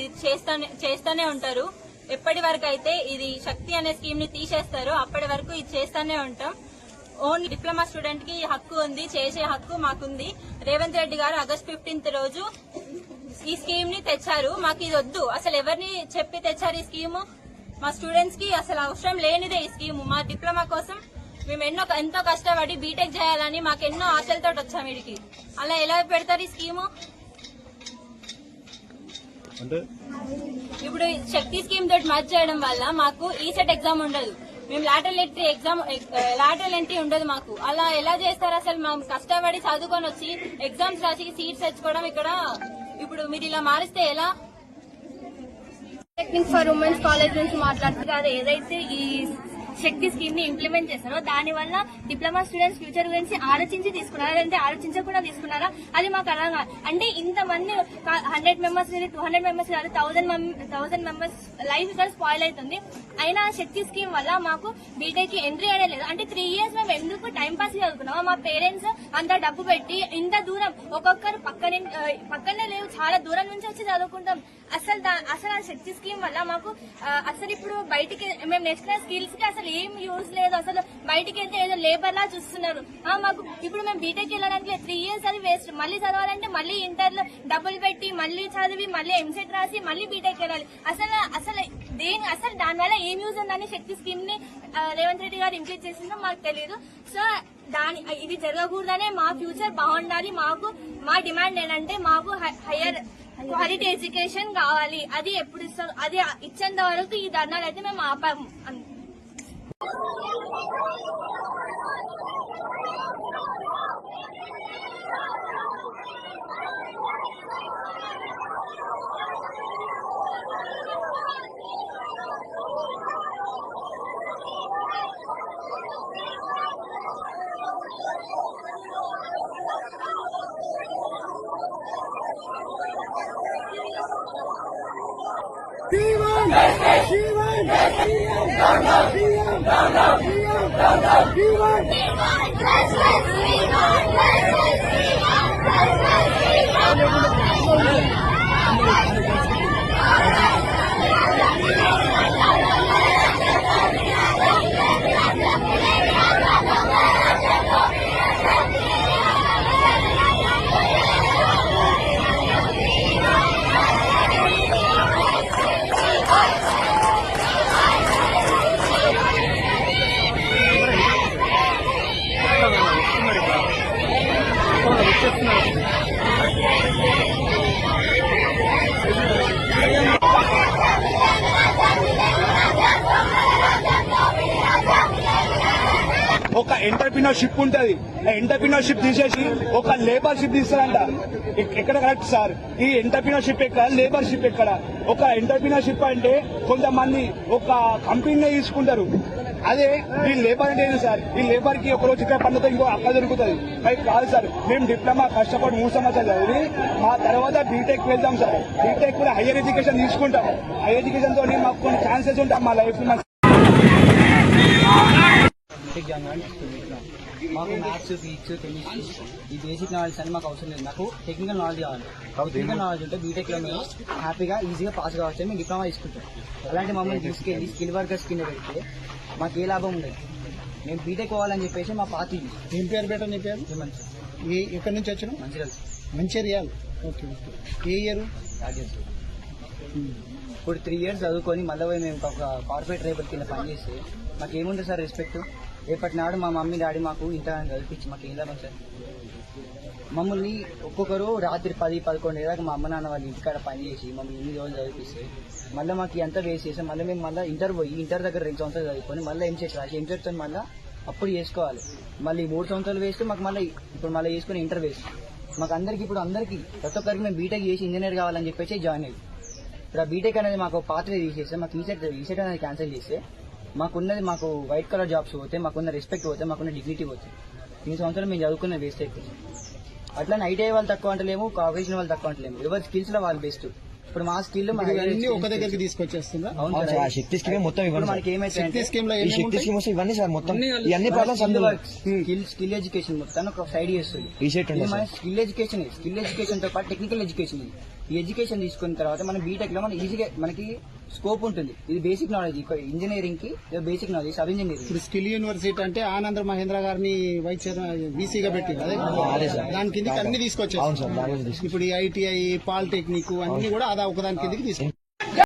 ఇది చేస్తానే ఉంటారు. ఎప్పటి వరకు అయితే ఇది శక్తి అనే స్కీమ్ ని తీసేస్తారో అప్పటి వరకు ఇది చేస్తానే ఉంటాం. ఓన్లీ డిప్లొమా స్టూడెంట్ కి హక్కు ఉంది, చేసే హక్కు మాకుంది. రేవంత్ రెడ్డి గారు August 15th రోజు ఈ స్కీమ్ ని తెచ్చారు. మాకు ఇది వద్దు. అసలు ఎవరిని చెప్పి తెచ్చారు ఈ స్కీమ్? మా స్టూడెంట్స్ కి అసలు అవసరం లేనిదే ఈ స్కీమ్. మా డిప్లొమా కోసం మేము ఎంతో కష్టపడి బీటెక్ చేయాలని మాకు ఎన్నో ఆశలతో వచ్చాం వీడికి. అలా ఎలా పెడతారు ఈ స్కీము? ఇప్పుడు శక్తి స్కీమ్ తోటి మర్జ్ చేయడం వల్ల మాకు ఈసెట్ ఎగ్జామ్ ఉండదు. మేము లాటరల్ ఎంట్రీ ఉండదు మాకు. అలా ఎలా చేస్తారు? అసలు మేము కష్టపడి చదువుకొని వచ్చి ఎగ్జామ్స్ రాసి సీట్స్ తెచ్చుకోవడం ఇక్కడ. ఇప్పుడు మీరు ఇలా మారిస్తే ఎలా? టెక్నిక్ ఫర్ ఉమెన్స్ కాలేజ్ నుంచి మాట్లాడుతున్నారు. ఏదైతే ఈ శక్తి స్కీమ్ ని ఇంప్లిమెంట్ చేస్తారో దాని వల్ల డిప్లొమా స్టూడెంట్స్ ఫ్యూచర్ గురించి ఆలోచించి తీసుకున్నారా లేదంటే ఆలోచించకుండా తీసుకున్నారా అది మాకు అర్థం కాదు. అంటే ఇంతమంది 100 మెంబర్స్ 200 మెంబర్స్ కాదు 1000 మెంబర్స్ లైఫ్ ఇక్కడ స్పాయిల్ అవుతుంది. అయినా శక్తి స్కీమ్ వల్ల మాకు బీటెక్ కి ఎంట్రీ అనే లేదు. అంటే 3 years మేము ఎందుకు టైం పాస్ చదువుకున్నామో మా పేరెంట్స్ అంత డబ్బు పెట్టి ఇంత దూరం ఒక్కొక్కరు పక్కనే లేవు, చాలా దూరం నుంచి వచ్చి చదువుకుంటాం. అసలు ఆ శక్తి స్కీమ్ వల్ల మాకు అసలు ఇప్పుడు బయటికి మేము నేర్చుకునే స్కిల్స్ కి అసలు ఏం యూజ్ లేదు. అసలు బయటికి వెళ్తే ఏదో లేబర్ లా చూస్తున్నారు. మాకు ఇప్పుడు మేము బీటెక్ వెళ్ళడానికి 3 years అది వేస్ట్. మళ్ళీ చదవాలంటే మళ్ళీ ఇంటర్ లో డబ్బులు పెట్టి మళ్ళీ చదివి మళ్ళీ ఎంసెట్ రాసి మళ్ళీ బీటెక్ వెళ్ళాలి. అసలు దానివల్ల ఏం యూజ్ ఉందని శక్తి స్కీమ్ ని రేవంత్ రెడ్డి గారు ఇంప్లిమెంట్ చేసిందో మాకు తెలియదు. సో ఇది జరగకూడదనే మా ఫ్యూచర్ బాగుండాలి. మా డిమాండ్ ఏంటంటే మాకు హైయర్ క్వాలిటీ ఎడ్యుకేషన్ కావాలి. అది ఎప్పుడు ఇస్తారు? అది ఇచ్చేంత వరకు ఈ ధర్నాలు అయితే మేము ఆపాము. ఒక ఎంటర్ప్రినర్షిప్ ఉంటది. ఎంటర్ప్రినర్షిప్ తీసేసి ఒక లేబర్షిప్ తీస్తారంట. ఎక్కడ కరెక్ట్ సార్? ఈ ఎంటర్ప్రినర్షిప్ ఎక్కడ, లేబర్షిప్ ఎక్కడ? ఒక ఎంటర్ప్రినర్షిప్ అంటే కొంతమంది ఒక కంపెనీనే తీసుకుంటారు. అదే ఈ లేబర్ అంటే ఏంటి సార్? ఈ లేబర్ కి ఒక రోజు ఇక్కడ పనులతో ఇంకో అక్క దొరుకుతుంది. అది కాదు సార్. మేము డిప్లొమా కష్టపడి 3 సంవత్సరాలు చదివి మా తర్వాత బీటెక్ వెళ్తాం సార్. బీటెక్ కూడా హైయర్ ఎడ్యుకేషన్ తీసుకుంటాం. హైయర్ ఎడ్యుకేషన్ తో మాకు కొన్ని ఛాన్సెస్ ఉంటాయి మా లైఫ్ లో. మాకు మ్యాథ్స్, ఫిజిక్స్, కెమిస్ట్రీ ఈ బేసిక్ నాలెడ్జ్ అని మాకు అవసరం లేదు. నాకు టెక్నికల్ నాలెడ్జ్ కావాలి. టెక్నికల్ నాలెడ్జ్ ఉంటే బీటెక్ లో మేము హ్యాపీగా ఈజీగా పాస్ కావచ్చు. మేము డిప్లొమా తీసుకుంటాం. అలాంటి మమ్మల్ని తీసుకెళ్లి స్కిల్ వర్కర్స్ కింద పెడితే మాకు ఏ లాభం ఉండదు. మేము బీటెక్ పోవాలని చెప్పేసి మా పార్టీ. ఏం పేరు పెట్టని చెప్పారు? ఎక్కడి నుంచి వచ్చినా? మంచిర్యాల. ఓకే. ఏ ఇయర్? ఇప్పుడు 3 years చదువుకొని మళ్ళీ మేము ఒక కార్పొరేట్ రేపటి కింద పనిచేస్తే మాకు ఏముంటుంది సార్ రెస్పెక్ట్? రేపటి నాడు మా మమ్మీ డాడీ మాకు ఇంత చదివించి మాకు ఏం లాభం సార్? మమ్మల్ని ఒక్కొక్కరు రాత్రి 10-11 దాకా మా అమ్మ నాన్న వాళ్ళు ఇంటికాడ పని చేసి మమ్మల్ని 8 రోజులు చదివిస్తే మళ్ళీ మాకు ఎంత వేస్ట్ చేసాం. మళ్ళీ మేము మళ్ళీ ఇంటర్ దగ్గర 2 సంవత్సరాలు చదువుకొని మళ్ళీ ఎంసెట్ రాసి ఎంసెట్తో మళ్ళీ అప్పుడు చేసుకోవాలి. మళ్ళీ 3 సంవత్సరాలు వేస్ట్ మాకు. మళ్ళీ ఇప్పుడు మళ్ళీ చేసుకుని ఇంటర్ వేస్ట్. మాకు అందరికి ప్రతి ఒక్కరికి మేము బీటెక్ చేసి ఇంజనీర్ కావాలని చెప్పేసి జాయిన్ అయ్యి ఇప్పుడు ఆ బీటెక్ అనేది మాకు పాత్ర తీసేస్తే మాకు ఈసెట్ అనేది క్యాన్సిల్ చేస్తే మాకు వైట్ కలర్ జాబ్స్ పోతే, మాకున్న రెస్పెక్ట్ పోతే, మాకున్న డిగ్నిటీ పోతే. 3 సంవత్సరాలు మేము చదువుకున్న వేస్ట్ అయిపోయింది. అట్లా ఐటీఐ వాళ్ళు తక్కువ అంటలేము, కాంపిటీషన్ వాళ్ళు తక్కువ అంటలేము. ఎవరి స్కిల్స్ లో వాళ్ళు బెస్ట్. ఇప్పుడు మా స్కిల్ ఒక దగ్గరికి తీసుకొచ్చేస్తుందా? శక్తి స్కీమ్ మొత్తం మనకి ఏమైతే స్కిల్ ఎడ్యుకేషన్ మొత్తం ఒక సైడ్ చేస్తుంది. స్కిల్ ఎడ్యుకేషన్ తో పాటు టెక్నికల్ ఎడ్యుకేషన్. ఈ ఎడ్యుకేషన్ తీసుకున్న తర్వాత మనం బీటెక్ లో మనం ఈజీగా మనకి స్కోప్ ఉంటుంది. ఇది బేసిక్ నాలెడ్జ్. ఇంజనీరింగ్ కి బేసిక్ నాలెడ్జ్, సబ్ ఇంజనీరింగ్. ఇప్పుడు స్కిల్ యూనివర్సిటీ అంటే ఆనంద్ మహేంద్ర గారిని వైస్ వీసీగా పెట్టి అదే దాని కిందకి అన్ని తీసుకొచ్చారు. ఇప్పుడు ఈ ఐటీఐ, పాలిటెక్నిక్ అన్ని కూడా అదా ఒకదాని కిందకి తీసుకొచ్చారు.